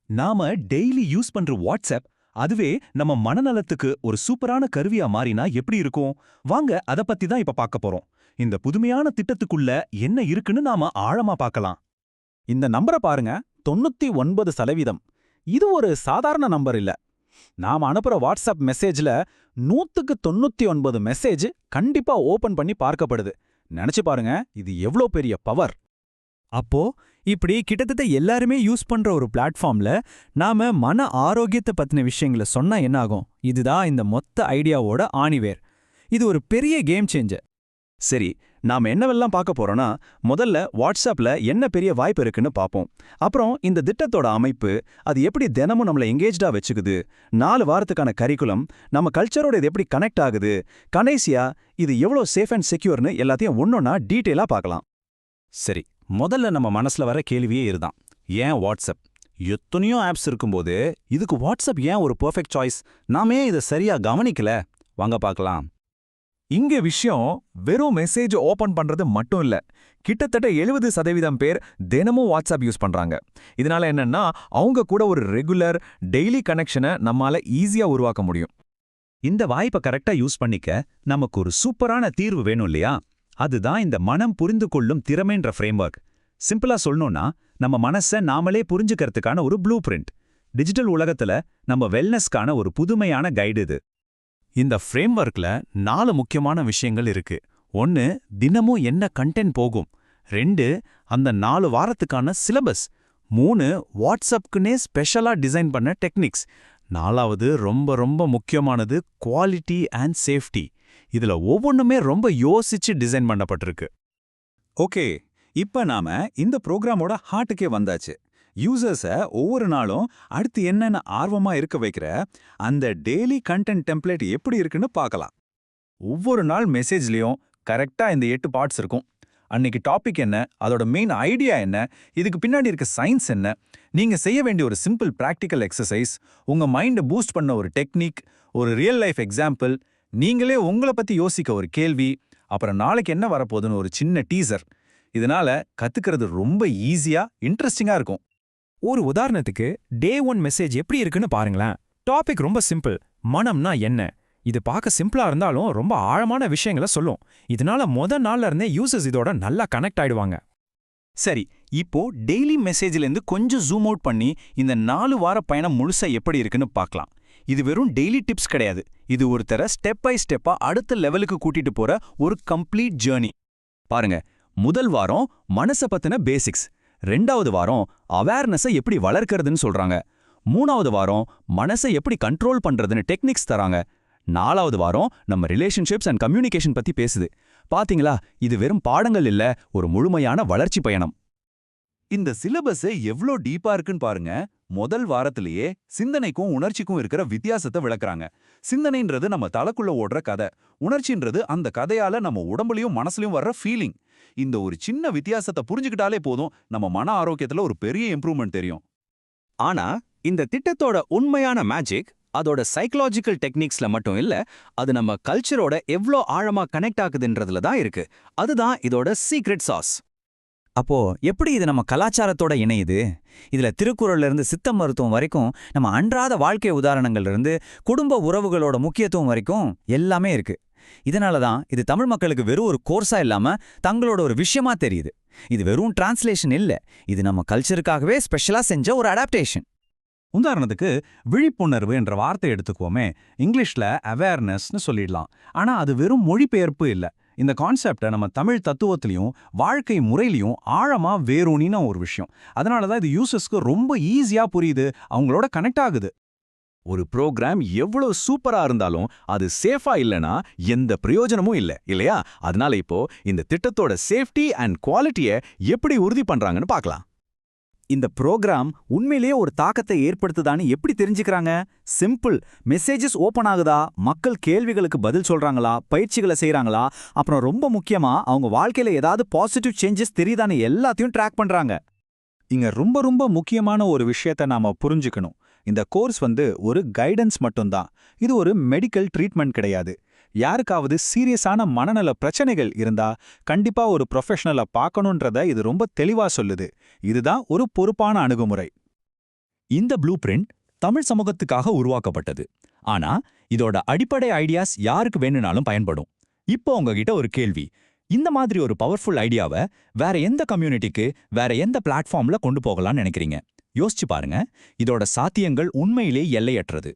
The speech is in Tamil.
நாம டெய்லி யூஸ் பண்ற வாட்ஸ்அப் அதுவே நம்ம மனநலத்துக்கு ஒரு சூப்பரான கருவியா மாறினா எப்படி இருக்கும்? வாங்க அத பத்தி தான் இப்ப பார்க்க போறோம். இந்த புதுமையான திட்டத்துக்குள்ள என்ன இருக்குன்னு நாம ஆழமா பார்க்கலாம். இந்த நம்பரை பாருங்க, 99%. இது ஒரு சாதாரண நம்பர் இல்ல. நாம அனுப்புற வாட்ஸ்அப் மெசேஜ்ல 100க்கு 99 மெசேஜ் கண்டிப்பா ஓபன் பண்ணி பார்க்கப்படுது. நினைச்சு பாருங்க, இது எவ்ளோ பெரிய பவர். அப்போ இப்படி கிட்டத்தட்ட எல்லாருமே யூஸ் பண்ற ஒரு பிளாட்ஃபார்ம்ல நாம மன ஆரோக்கியத்தை பத்தின விஷயங்களை சொன்னா என்ன ஆகும்? இதுதான் இந்த மொத்த ஐடியாவோட ஆணிவேர். இது ஒரு பெரிய கேம் சேஞ்சர். சரி, நாம என்னவெல்லாம் பார்க்க போறோம்னா, முதல்ல வாட்ஸ்அப்ல என்ன பெரிய வாய்ப்பு இருக்குன்னு பார்ப்போம். அப்புறம் இந்த திட்டத்தோட அமைப்பு, அது எப்படி தினமும் நம்மள எங்கேஜ்டா வச்சுக்குது, 4 வாரத்துக்கான கரிக்குலம், நம்ம கல்ச்சரோட இது எப்படி கனெக்ட் ஆகுது, கடைசியா இது எவ்வளோ சேஃப் அண்ட் செக்யூர்னு எல்லாத்தையும் ஒன்னொன்னா டீட்டெயிலா பார்க்கலாம். சரி, முதல்ல நம்ம மனசுல வர கேள்வியே இதுதான். ஏன் வாட்ஸ்அப்? எத்தனையோ ஆப்ஸ் இருக்கும்போது இதுக்கு வாட்ஸ்அப் ஏன் ஒரு பெர்ஃபெக்ட் சாய்ஸ்? நாமே இதை சரியா கவனிக்கல. வாங்க பார்க்கலாம். இங்க விஷயம் வெறும் மெசேஜ் ஓபன் பண்றது மட்டும் இல்ல. கிட்டத்தட்ட 70% பேர் தினமும் வாட்ஸ்அப் யூஸ் பண்றாங்க. இதனால என்னன்னா, அவங்க கூட ஒரு ரெகுலர் டெய்லி கனெக்ஷனை நம்மால ஈஸியா உருவாக்க முடியும். இந்த வாய்ப்பை கரெக்டா யூஸ் பண்ணிக்க நமக்கு ஒரு சூப்பரான தீர்வு வேணும் இல்லையா? அதுதான் இந்த மனம் புரிந்து கொள்ளும் திறமைன்ற ஃப்ரேம்வொர்க். சிம்பிளா சொல்லணும்னா, நம்ம மனசை நாமளே புரிஞ்சுக்கிறதுக்கான ஒரு ப்ளூ பிரிண்ட். டிஜிட்டல் உலகத்துல நம்ம வெல்னஸ்க்கான ஒரு புதுமையான கைடு இது. இந்த ஃப்ரேம்வொர்க்ல 4 முக்கியமான விஷயங்கள் இருக்கு. 1, தினமும் என்ன கண்டென்ட் போகும். 2, அந்த 4 வாரத்துக்கான சிலபஸ். 3, வாட்ஸ்அப்க்குனே ஸ்பெஷலா டிசைன் பண்ண டெக்னிக்ஸ். 4வது ரொம்ப ரொம்ப முக்கியமானது குவாலிட்டி அண்ட் சேஃப்டி. இதுல ஒவ்வொன்றுமே ரொம்ப யோசிச்சு டிசைன் பண்ணப்பட்டிருக்கு. ஓகே, இப்ப நாம இந்த ப்ரோக்ராமோட ஹார்ட்டுக்கே வந்தாச்சு. யூசர்ஸை ஒவ்வொரு நாளும் அடுத்து என்னென்ன ஆர்வமா இருக்க வைக்கிற அந்த டெய்லி கண்டென்ட் டெம்ப்ளேட் எப்படி இருக்குன்னு பார்க்கலாம். ஒவ்வொரு நாள் மெசேஜ்லயும் கரெக்டா இந்த 8 பார்ட்ஸ் இருக்கும். அன்னைக்கு டாபிக் என்ன, அதோட மெயின் ஐடியா என்ன, இதுக்கு பின்னாடி இருக்க சயின்ஸ் என்ன, நீங்க செய்ய வேண்டிய ஒரு சிம்பிள் பிராக்டிக்கல் எக்ஸசைஸ், உங்க மைண்டை பூஸ்ட் பண்ண ஒரு டெக்னிக், ஒரு ரியல் லைஃப் எக்ஸாம்பிள், நீங்களே உங்களை பத்தி யோசிக்க ஒரு கேள்வி, அப்புறம் நாளைக்கு என்ன வரப்போகுதுன்னு ஒரு சின்ன டீசர். இதனால கத்துக்கிறது ரொம்ப ஈஸியா இன்ட்ரெஸ்டிங்கா இருக்கும். ஒரு உதாரணத்துக்கு டே 1 மெசேஜ் எப்படி இருக்குன்னு பாருங்களேன். டாபிக் ரொம்ப சிம்பிள். மனம்னா என்ன? இது பார்க்க சிம்பிளா இருந்தாலும் ரொம்ப ஆழமான விஷயங்களை சொல்லும். இதனால நாள்ல இருந்தே யூசர்ஸ் இதோட நல்லா கனெக்ட் ஆயிடுவாங்க. சரி, இப்போ டெய்லி மெசேஜ்லேருந்து கொஞ்சம் ஜூம் அவுட் பண்ணி இந்த 4 வார பயணம் முழுசா எப்படி இருக்குன்னு பார்க்கலாம். இது வெறும் டெய்லி டிப்ஸ் கிடையாது. இது ஒருத்தர ஸ்டெப் பை ஸ்டெப்பா அடுத்த லெவலுக்கு கூட்டிட்டு போற ஒரு கம்ப்ளீட் ஜேர்னி. பாருங்க, முதல் வாரம் மனச பத்தின பேசிக்ஸ், 2வது வாரம் அவேர்னஸை எப்படி வளர்க்கறதுன்னு சொல்றாங்க, 3வது வாரம் மனசை எப்படி கண்ட்ரோல் பண்றதுன்னு டெக்னிக்ஸ் தராங்க, 4வது வாரம் நம்ம ரிலேஷன்ஷிப்ஸ் அண்ட் கம்யூனிகேஷன் பத்தி பேசுது. பாத்தீங்களா, இது வெறும் பாடங்கள் இல்ல, ஒரு முழுமையான வளர்ச்சி பயணம். இந்த சிலபஸ் எவ்ளோ டீப்பா இருக்குன்னு பாருங்க. முதல் வாரத்திலேயே சிந்தனைக்கும் உணர்ச்சிக்கும் இருக்கிற வித்தியாசத்தை விளக்குறாங்க. சிந்தனைன்றது நம்ம தலைக்குள்ள ஓடுற கதை, உணர்ச்சின்றது அந்த கதையால நம்ம உடம்புலயும் மனசுலயும் வர்ற ஃபீலிங். இந்த ஒரு சின்ன வித்தியாசத்தை புரிஞ்சுக்கிட்டாலே போதும், நம்ம மன ஆரோக்கியத்துல ஒரு பெரிய இம்ப்ரூவ்மெண்ட் தெரியும். ஆனா இந்த திட்டத்தோட உண்மையான மேஜிக் அதோட சைக்கலாஜிக்கல் டெக்னிக்ஸ்ல மட்டும் இல்ல, அது நம்ம கல்ச்சரோட எவ்ளோ ஆழமா கனெக்ட் ஆகுதுன்றதுல தான் இருக்கு. அதுதான் இதோட சீக்ரெட் சாஸ். அப்போ எப்படி இது நம்ம கலாச்சாரத்தோட இணையுது? இதுல திருக்குறள்ல இருந்து சித்த மருத்துவம் வரைக்கும், நம்ம அன்றாத வாழ்க்கை உதாரணங்கள்ல இருந்து குடும்ப உறவுகளோட முக்கியத்துவம் வரைக்கும் எல்லாமே இருக்கு. இதனால தான் இது தமிழ் மக்களுக்கு வெறும் ஒரு கோர்ஸா இல்லாம தங்களோட ஒரு விஷயமா தெரியுது. இது வெறும் டிரான்ஸ்லேஷன் இல்ல, இது நம்ம கல்ச்சருக்காகவே ஸ்பெஷலா செஞ்ச ஒரு அடாப்டேஷன். உதாரணத்துக்கு விழிப்புணர்வு என்ற வார்த்தை எடுத்துக்குவோமே. இங்கிலீஷ்ல அவேர்னஸ்னு சொல்லிடலாம். ஆனா அது வெறும் மொழிபெயர்ப்பு இல்ல. இந்த கான்செப்டை நம்ம தமிழ் தத்துவத்திலையும் வாழ்க்கை முறையிலையும் ஆழமா வேரூனின ஒரு விஷயம். அதனாலதான் இது யூசர்ஸ்க்கு ரொம்ப ஈஸியா புரியுது, அவங்களோட கனெக்ட் ஆகுது. ஒரு ப்ரோக்ராம் எவ்வளவு சூப்பரா இருந்தாலும் அது சேஃபா இல்லனா எந்த பிரயோஜனமும் இல்ல, இல்லையா? அதனால இப்போ இந்த திட்டத்தோட சேஃப்டி அண்ட் குவாலிட்டியை எப்படி உறுதி பண்றாங்கன்னு பார்க்கலாம். இந்த ப்ரோக்ராம் உண்மையிலேயே ஒரு தாக்கத்தை ஏற்படுத்துதான்னு எப்படி தெரிஞ்சுக்கிறாங்க? சிம்பிள். மெசேஜஸ் ஓப்பன் ஆகுதா, மக்கள் கேள்விகளுக்கு பதில் சொல்றாங்களா, பயிற்சிகளை செய்றாங்களா, அப்புறம் ரொம்ப முக்கியமா அவங்க வாழ்க்கையில ஏதாவது பாசிட்டிவ் சேஞ்சஸ் தெரியுதான்னு எல்லாத்தையும் ட்ராக் பண்றாங்க. இங்க ரொம்ப ரொம்ப முக்கியமான ஒரு விஷயத்தை நாம புரிஞ்சுக்கணும். இந்த கோர்ஸ் ஒரு கைடன்ஸ் மட்டும்தான். இது ஒரு மெடிக்கல் ட்ரீட்மெண்ட் கிடையாது. யாருக்காவது சீரியஸான மனநல பிரச்சனைகள் இருந்தா கண்டிப்பா ஒரு ப்ரொஃபஷனலை பார்க்கணுன்றத இது ரொம்ப தெளிவா சொல்லுது. இதுதான் ஒரு பொறுப்பான அணுகுமுறை. இந்த ப்ளூ பிரிண்ட் தமிழ் சமூகத்துக்காக உருவாக்கப்பட்டது. ஆனா இதோட அடிப்படை ஐடியாஸ் யாருக்கு வேணும்னாலும் பயன்படும். இப்போ உங்ககிட்ட ஒரு கேள்வி. இந்த மாதிரி ஒரு பவர்ஃபுல் ஐடியாவை வேற எந்த கம்யூனிட்டிக்கு, வேற எந்த பிளாட்ஃபார்ம்ல கொண்டு போகலாம்னு நினைக்கிறீங்க? யோசிச்சு பாருங்க. இதோட சாத்தியங்கள் உண்மையிலே எல்லையற்றது.